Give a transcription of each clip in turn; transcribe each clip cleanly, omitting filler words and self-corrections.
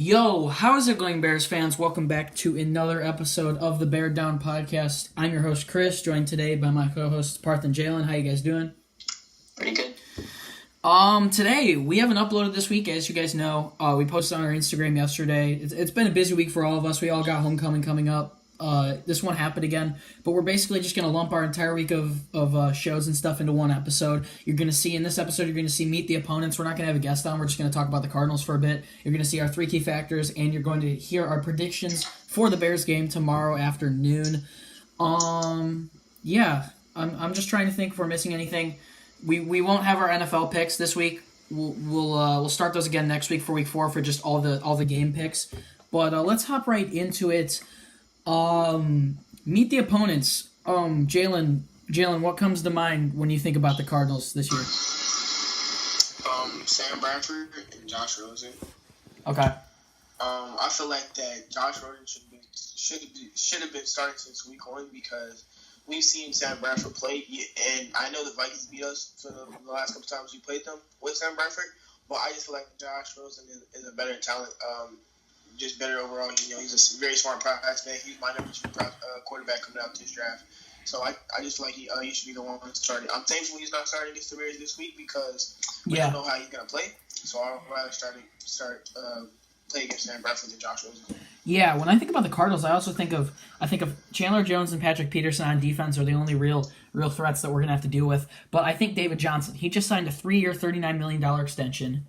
Yo, how's it going, Bears fans? Welcome back to another episode of the Bear Down Podcast. I'm your host, Chris, joined today by my co-hosts, Parth and Jaylen. How you guys doing? Pretty good. Today, we haven't uploaded this week, as you guys know. We posted on our Instagram yesterday. It's been a busy week for all of us. We all got homecoming coming up. This won't happen again, but we're basically just going to lump our entire week of shows and stuff into one episode. You're going to see, in this episode, you're going to see Meet the Opponents. We're not going to have a guest on. We're just going to talk about the Cardinals for a bit. You're going to see our three key factors, and you're going to hear our predictions for the Bears game tomorrow afternoon. I'm just trying to think if we're missing anything. We won't have our NFL picks this week. We'll start those again next week for week 4 for just all the game picks. But let's hop right into it. Meet the opponents. Jaylen, what comes to mind when you think about the Cardinals this year? Sam Bradford and Josh Rosen. Okay. I feel like that Josh Rosen should have been starting since week 1 because we've seen Sam Bradford play, and I know the Vikings beat us for the last couple times we played them with Sam Bradford, but I just feel like Josh Rosen is a better talent. Just better overall. You know, he's a very smart prospect. He's my number 2 quarterback coming out this draft. So I just feel like he should be the one starting. I'm thankful he's not starting against the Bears this week because we don't know how he's gonna play. So I'd rather play against Sam Bradford than Josh Rosen. Yeah, when I think about the Cardinals, I think of Chandler Jones and Patrick Peterson on defense are the only real threats that we're gonna have to deal with. But I think David Johnson, he just signed a 3-year, $39 million extension.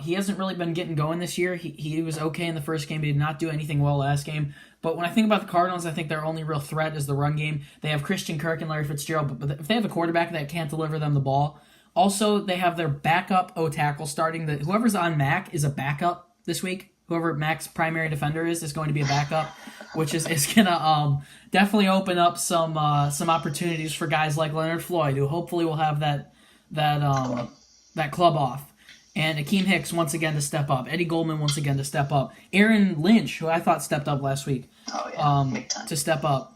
He hasn't really been getting going this year. He was okay in the first game, but he did not do anything well last game. But when I think about the Cardinals, I think their only real threat is the run game. They have Christian Kirk and Larry Fitzgerald, but if they have a quarterback that can't deliver them the ball, also they have their backup O-tackle starting. Whoever's on Mac is a backup this week. Whoever Mac's primary defender is going to be a backup, which is going to definitely open up some opportunities for guys like Leonard Floyd, who hopefully will have that club off. And Akeem Hicks once again to step up. Eddie Goldman once again to step up. Aaron Lynch, who I thought stepped up last week, Big time. to step up. I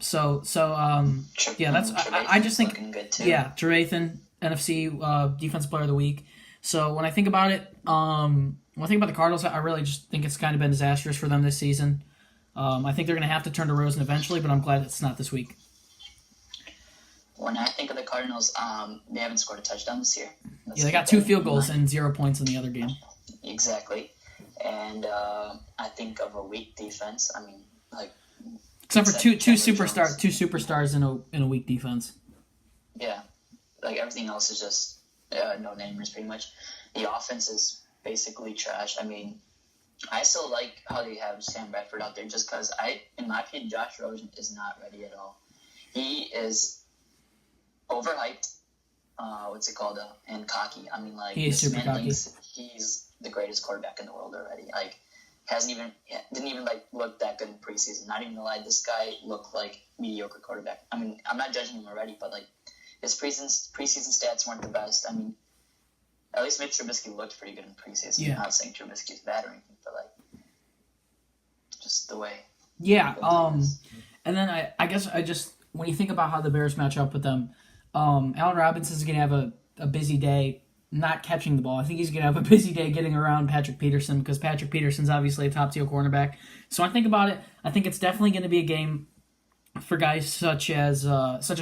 just think Trevathan, NFC Defensive Player of the Week. So when I think about it, when I think about the Cardinals, I really just think it's kind of been disastrous for them this season. I think they're going to have to turn to Rosen eventually, but I'm glad it's not this week. When I think of the Cardinals, they haven't scored a touchdown this year. They got 2 field goals and 0 points in the other game. Exactly. And I think of a weak defense. I mean, except for two superstars in a weak defense. Yeah. Everything else is just no-namers pretty much. The offense is basically trash. I mean, I still like how they have Sam Bradford out there just because in my opinion, Josh Rosen is not ready at all. He is overhyped, and cocky. I mean, he is super cocky. He's the greatest quarterback in the world already. Didn't even look that good in preseason. Not even to lie, this guy looked like mediocre quarterback. I mean, I'm not judging him already, but his preseason stats weren't the best. I mean, at least Mitch Trubisky looked pretty good in preseason. Yeah. I'm not saying Trubisky's bad or anything, but just the way. Yeah. And then I guess when you think about how the Bears match up with them. Allen Robinson's going to have a busy day not catching the ball. I think he's going to have a busy day getting around Patrick Peterson because Patrick Peterson's obviously a top-tier cornerback. So I think about it, I think it's definitely going to be a game for guys such as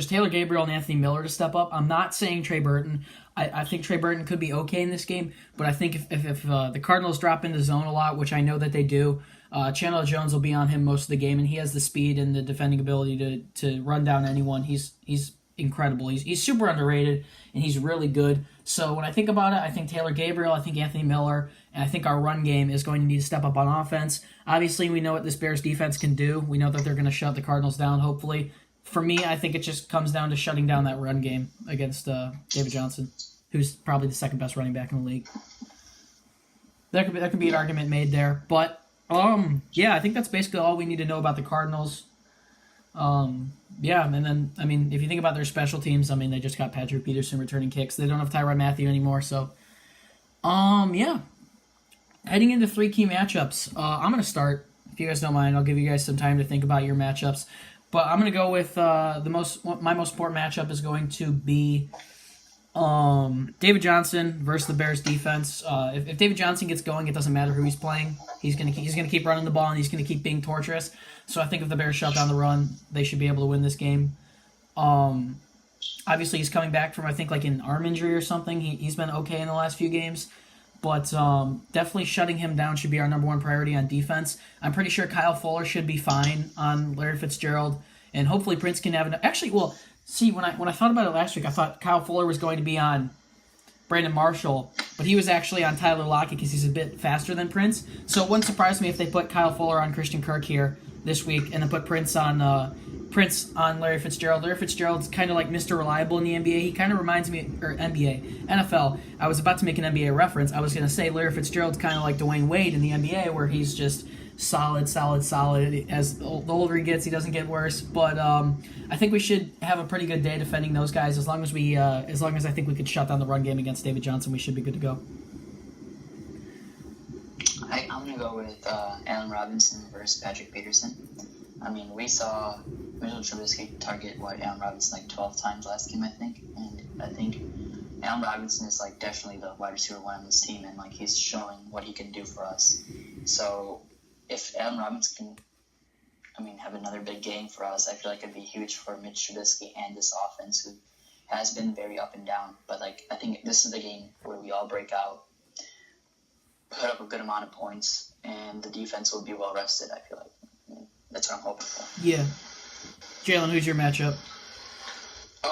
Taylor Gabriel and Anthony Miller to step up. I'm not saying Trey Burton. I think Trey Burton could be okay in this game, but I think if the Cardinals drop into zone a lot, which I know that they do, Chandler Jones will be on him most of the game, and he has the speed and the defending ability to run down anyone. He's incredible. He's super underrated, and he's really good. So when I think about it, I think Taylor Gabriel, I think Anthony Miller, and I think our run game is going to need to step up on offense. Obviously, we know what this Bears defense can do. We know that they're going to shut the Cardinals down, hopefully. For me, I think it just comes down to shutting down that run game against David Johnson, who's probably the second best running back in the league. There could be an argument made there. But, I think that's basically all we need to know about the Cardinals. And then, I mean, if you think about their special teams, I mean, they just got Patrick Peterson returning kicks. They don't have Tyrann Mathieu anymore, so, Heading into 3 key matchups, I'm going to start. If you guys don't mind, I'll give you guys some time to think about your matchups. But I'm going to go with my most important matchup is going to be David Johnson versus the Bears defense. If David Johnson gets going, it doesn't matter who he's playing. He's gonna keep running the ball, and he's gonna keep being torturous. So I think if the Bears shut down the run, they should be able to win this game. Obviously he's coming back from I think like an arm injury or something. He's been okay in the last few games, but definitely shutting him down should be our number one priority on defense. I'm pretty sure Kyle Fuller should be fine on Larry Fitzgerald, and hopefully Prince can have when I thought about it last week, I thought Kyle Fuller was going to be on Brandon Marshall, but he was actually on Tyler Lockett because he's a bit faster than Prince. So it wouldn't surprise me if they put Kyle Fuller on Christian Kirk here this week and then put Prince on Larry Fitzgerald. Larry Fitzgerald's kind of like Mr. Reliable in the NBA. He kind of reminds me, or NFL. I was about to make an NBA reference. I was going to say Larry Fitzgerald's kind of like Dwayne Wade in the NBA, where he's just solid. As the older he gets, he doesn't get worse. But I think we should have a pretty good day defending those guys. As long as I think we could shut down the run game against David Johnson, we should be good to go. I'm going to go with Allen Robinson versus Patrick Peterson. I mean, we saw Mitchell Trubisky target Allen Robinson like 12 times last game, I think. And I think Allen Robinson is like definitely the wide receiver one on this team, and like he's showing what he can do for us. So if Allen Robinson can, have another big game for us, I feel like it'd be huge for Mitch Trubisky and this offense, who has been very up and down. But like I think this is the game where we all break out, put up a good amount of points, and the defense will be well rested. I feel like that's what I'm hoping for. Yeah, Jaylen, who's your matchup?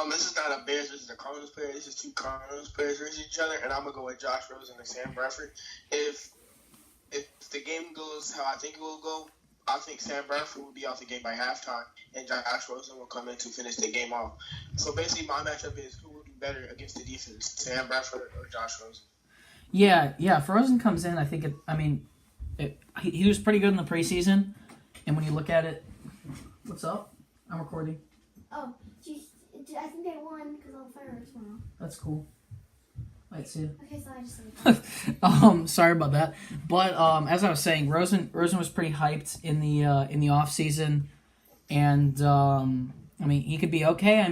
This is not a Bears versus a Cardinals player. This is two Cardinals players versus each other, and I'm gonna go with Josh Rosen and Sam Bradford. If the game goes how I think it will go, I think Sam Bradford will be out the game by halftime, and Josh Rosen will come in to finish the game off. So basically, my matchup is who will do better against the defense, Sam Bradford or Josh Rosen. Yeah. If Rosen comes in, I think he was pretty good in the preseason, and when you look at it, what's up? I'm recording. Oh, I think they won because all the fireworks went off. That's cool. Might see it. Okay, so I just said sorry about that. But as I was saying, Rosen was pretty hyped in the off season, and he could be okay.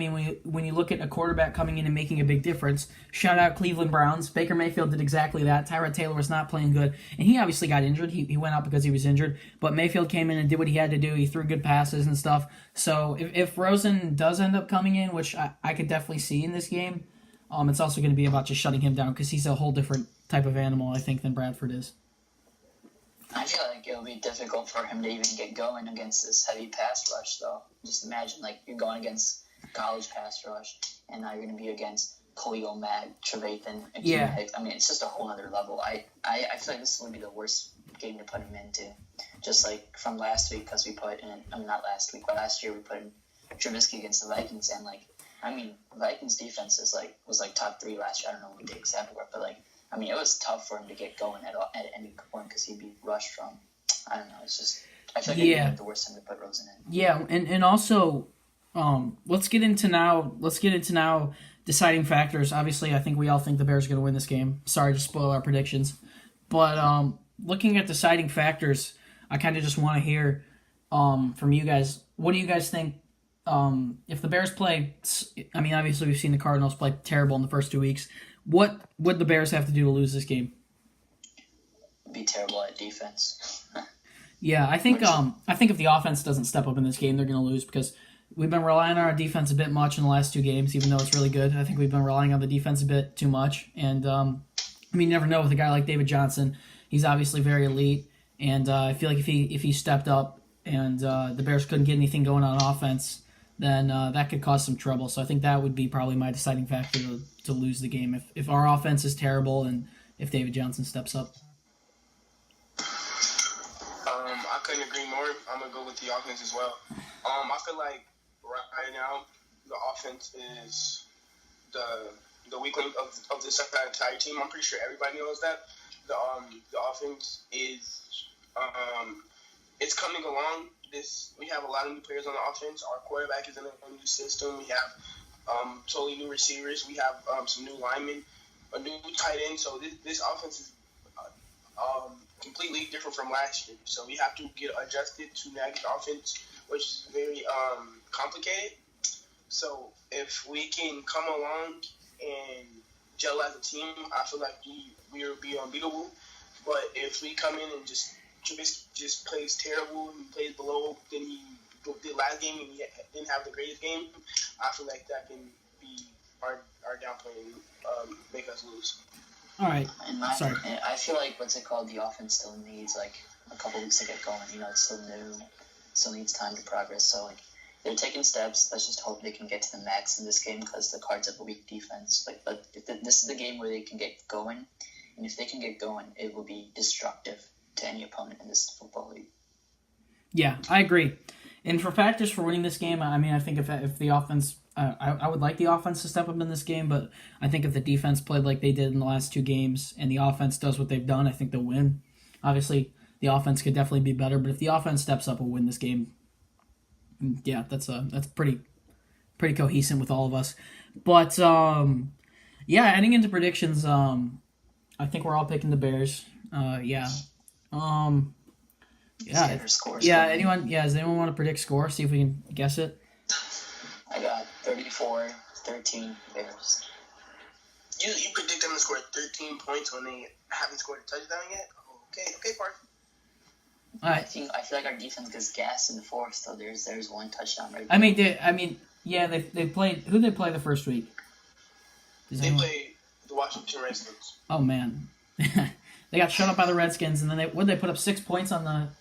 When you look at a quarterback coming in and making a big difference, shout out Cleveland Browns. Baker Mayfield did exactly that. Tyrod Taylor was not playing good, and he obviously got injured. He went out because he was injured, but Mayfield came in and did what he had to do. He threw good passes and stuff. So if Rosen does end up coming in, which I could definitely see in this game, it's also going to be about just shutting him down because he's a whole different type of animal, I think, than Bradford is. I feel like it'll be difficult for him to even get going against this heavy pass rush, though. Just imagine, like, you're going against college pass rush, and now you're going to be against Khalil Mack, Trevathan, and Yeah. Hicks. It's just a whole other level. I feel like this would be the worst game to put him into. Just like from last week, because we put in, not last week, but last year we put in Trubisky against the Vikings, and Vikings defense was top 3 last year. I don't know what the exact were, but it was tough for him to get going at any point because he'd be rushed from. I don't know. It's just I feel like it'd be the worst time to put Rosen in. Yeah, and also, let's get into now deciding factors. Obviously, I think we all think the Bears are going to win this game. Sorry to spoil our predictions, but looking at deciding factors, I kind of just want to hear from you guys. What do you guys think? If the Bears play, obviously we've seen the Cardinals play terrible in the first 2 weeks. What would the Bears have to do to lose this game? Be terrible at defense. Yeah, I think if the offense doesn't step up in this game, they're going to lose because we've been relying on our defense a bit much in the last 2 games, even though it's really good. I think we've been relying on the defense a bit too much. And, you never know with a guy like David Johnson. He's obviously very elite. And I feel like if he stepped up and the Bears couldn't get anything going on offense, then that could cause some trouble. So I think that would be probably my deciding factor to lose the game if our offense is terrible and if David Johnson steps up. I couldn't agree more. I'm going to go with the offense as well. I feel like right now the offense is the weak link of this entire team. I'm pretty sure everybody knows that. The offense is it's coming along. We have a lot of new players on the offense. Our quarterback is in a new system. We have totally new receivers. We have some new linemen, a new tight end. So this offense is completely different from last year. So we have to get adjusted to Nagy's offense, which is very complicated. So if we can come along and gel as a team, I feel like we will be unbeatable. But if we come in and just plays terrible and plays below than he did last game and he didn't have the greatest game, I feel like that can be our downplay and make us lose. All right. Sorry. I feel like the offense still needs like a couple weeks to get going. It's still new, still needs time to progress. So like they're taking steps. Let's just hope they can get to the max in this game because the Cards have a weak defense. But this is the game where they can get going, and if they can get going, it will be destructive to any opponent in this football league. Yeah, I agree. And for factors for winning this game, I mean, I think if the offense, I would like the offense to step up in this game, but I think if the defense played like they did in the last 2 games and the offense does what they've done, I think they'll win. Obviously, the offense could definitely be better, but if the offense steps up, we'll win this game. Yeah, that's pretty cohesive with all of us. But yeah, heading into predictions, I think we're all picking the Bears. Yeah. Anyone? Yeah, does anyone want to predict score? See if we can guess it. I got 34-13 Bears. You predict them to score 13 points when they haven't scored a touchdown yet? Okay, Parth. All right. I feel like our defense gets gassed in the fourth, so there's one touchdown right there. They played. Who did they play the first week? They played the Washington Redskins. Oh man, they got shut up by the Redskins, and then they put up 6 points on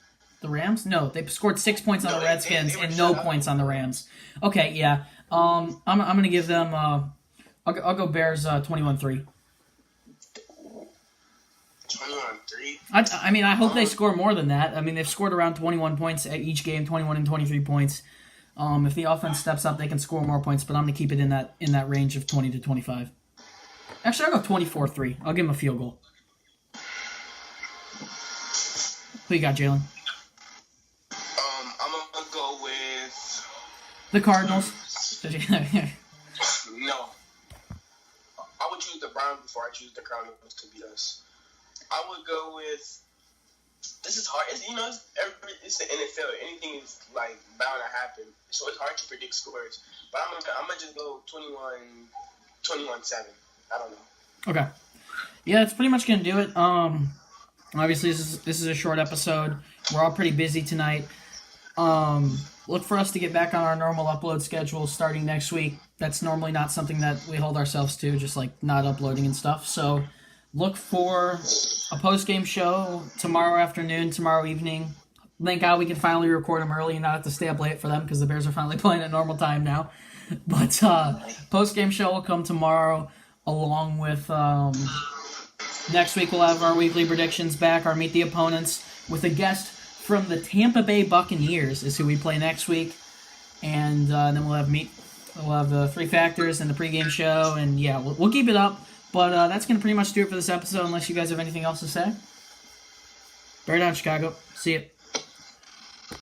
the Rams? No, they scored 6 points on the Redskins and no points on the Rams. Okay, yeah. I'm gonna give them. I'll go Bears 21-3. 21-3. I mean, I hope they score more than that. I mean, they've scored around 21 points at each game, 21 and 23 points. If the offense steps up, they can score more points, but I'm gonna keep it in that range of 20 to 25. Actually, I'll go 24-3. I'll give them a field goal. Who you got, Jaylen? I'm gonna go with the Cardinals. No. I would choose the Browns before I choose the Cardinals to beat us. I would go with. This is hard. It's the NFL. Anything is like bound to happen, so it's hard to predict scores. But I'm gonna just go 21-7. I don't know. Okay. Yeah, that's pretty much gonna do it. Obviously this is a short episode. We're all pretty busy tonight. Look for us to get back on our normal upload schedule starting next week. That's normally not something that we hold ourselves to, just like not uploading and stuff. So look for a post-game show tomorrow afternoon, tomorrow evening. Thank God we can finally record them early and not have to stay up late for them because the Bears are finally playing at normal time now. But post-game show will come tomorrow along with next week we'll have our weekly predictions back, our Meet the Opponents, with a guest from the Tampa Bay Buccaneers is who we play next week. And then we'll have the 3 factors and the pregame show. And yeah, we'll keep it up. But that's going to pretty much do it for this episode unless you guys have anything else to say. Bear down, Chicago. See ya.